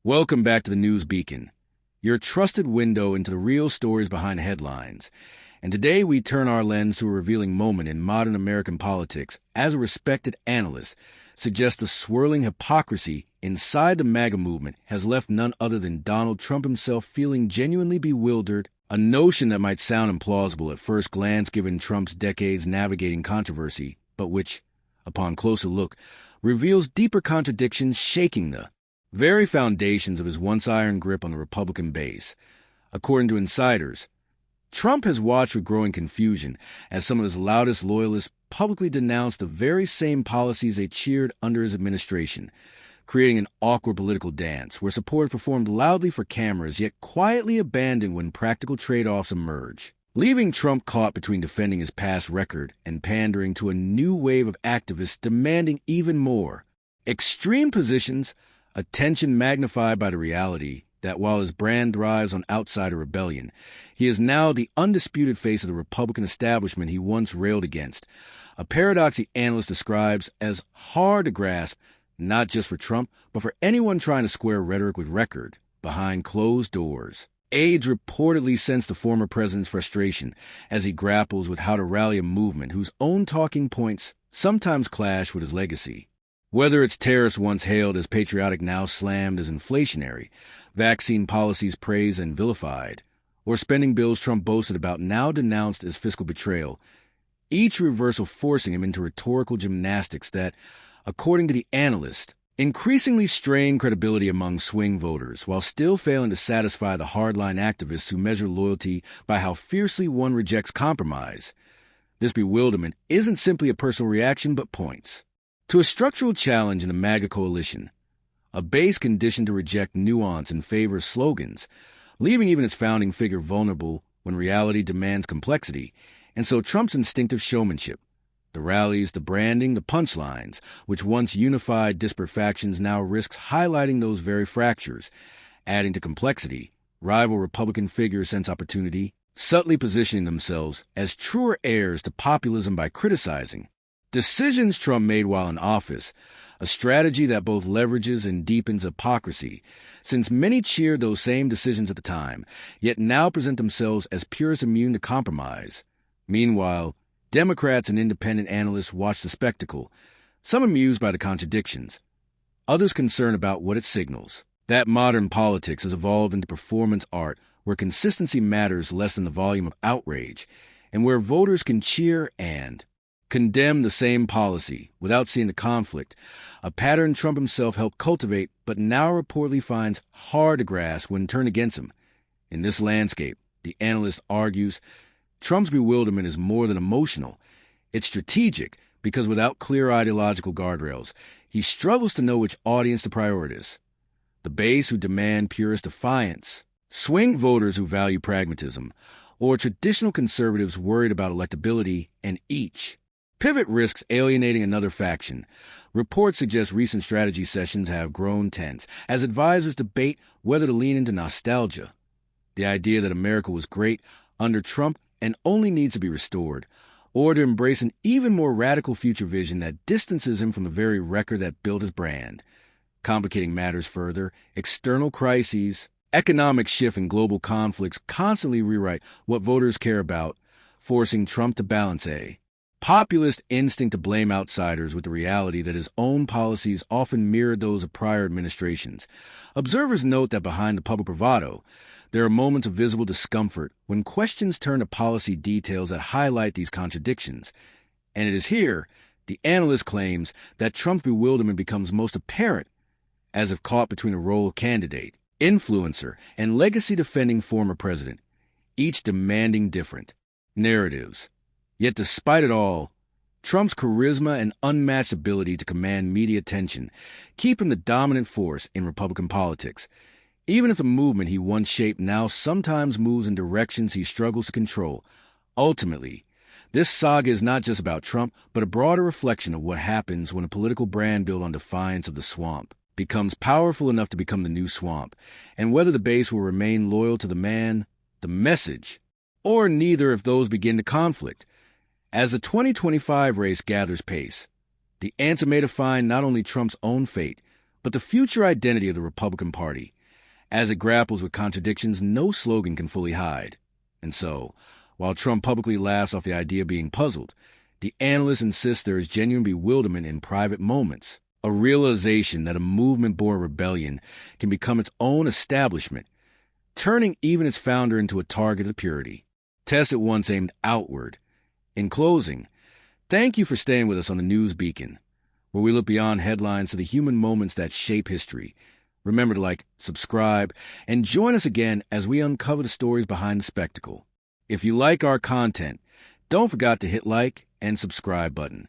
Welcome back to the News Beacon, your trusted window into the real stories behind the headlines. And today we turn our lens to a revealing moment in modern American politics as a respected analyst suggests the swirling hypocrisy inside the MAGA movement has left none other than Donald Trump himself feeling genuinely bewildered, a notion that might sound implausible at first glance given Trump's decades navigating controversy, but which, upon closer look, reveals deeper contradictions shaking the very foundations of his once iron grip on the Republican base. According to insiders, Trump has watched with growing confusion as some of his loudest loyalists publicly denounced the very same policies they cheered under his administration, creating an awkward political dance where supporters performed loudly for cameras yet quietly abandoned when practical trade-offs emerge, leaving Trump caught between defending his past record and pandering to a new wave of activists demanding even more. Extreme positions, a tension magnified by the reality that while his brand thrives on outsider rebellion, he is now the undisputed face of the Republican establishment he once railed against, a paradox the analyst describes as hard to grasp not just for Trump, but for anyone trying to square rhetoric with record behind closed doors. Aides reportedly sense the former president's frustration as he grapples with how to rally a movement whose own talking points sometimes clash with his legacy. Whether it's tariffs once hailed as patriotic now slammed as inflationary, vaccine policies praised and vilified, or spending bills Trump boasted about now denounced as fiscal betrayal, each reversal forcing him into rhetorical gymnastics that, according to the Analyst, increasingly strain credibility among swing voters while still failing to satisfy the hardline activists who measure loyalty by how fiercely one rejects compromise. This bewilderment isn't simply a personal reaction but points to a structural challenge in the MAGA coalition, a base conditioned to reject nuance in favor of slogans, leaving even its founding figure vulnerable when reality demands complexity, and so Trump's instinctive showmanship, the rallies, the branding, the punchlines, which once unified disparate factions now risks highlighting those very fractures, adding to complexity. Rival Republican figures sense opportunity, subtly positioning themselves as truer heirs to populism by criticizing decisions Trump made while in office, a strategy that both leverages and deepens hypocrisy, since many cheered those same decisions at the time, yet now present themselves as purists immune to compromise. Meanwhile, Democrats and independent analysts watch the spectacle, some amused by the contradictions, others concerned about what it signals. That modern politics has evolved into performance art where consistency matters less than the volume of outrage, and where voters can cheer and condemn the same policy without seeing the conflict, a pattern Trump himself helped cultivate but now reportedly finds hard to grasp when turned against him. In this landscape, the Analyst argues, Trump's bewilderment is more than emotional. It's strategic because without clear ideological guardrails, he struggles to know which audience to prioritize. The base who demand purist defiance, swing voters who value pragmatism, or traditional conservatives worried about electability, and each pivot risks alienating another faction. Reports suggest recent strategy sessions have grown tense as advisors debate whether to lean into nostalgia, the idea that America was great under Trump and only needs to be restored, or to embrace an even more radical future vision that distances him from the very record that built his brand. Complicating matters further, external crises, economic shift, and global conflicts constantly rewrite what voters care about, forcing Trump to balance a populist instinct to blame outsiders with the reality that his own policies often mirrored those of prior administrations. Observers note that behind the public bravado, there are moments of visible discomfort when questions turn to policy details that highlight these contradictions. And it is here, the Analyst claims, that Trump's bewilderment becomes most apparent, as if caught between a role of candidate, influencer, and legacy-defending former president, each demanding different narratives. Yet despite it all, Trump's charisma and unmatched ability to command media attention keep him the dominant force in Republican politics, even if the movement he once shaped now sometimes moves in directions he struggles to control. Ultimately, this saga is not just about Trump, but a broader reflection of what happens when a political brand built on defiance of the swamp becomes powerful enough to become the new swamp, and whether the base will remain loyal to the man, the message, or neither if those begin to conflict. As the 2025 race gathers pace, the answer may define not only Trump's own fate, but the future identity of the Republican Party. As it grapples with contradictions no slogan can fully hide. And so, while Trump publicly laughs off the idea of being puzzled, the analyst insists there is genuine bewilderment in private moments, a realization that a movement-born rebellion can become its own establishment, turning even its founder into a target of purity. Tests at once aimed outward. In closing, thank you for staying with us on the News Beacon, where we look beyond headlines to the human moments that shape history. Remember to like, subscribe, and join us again as we uncover the stories behind the spectacle. If you like our content, don't forget to hit like and subscribe button.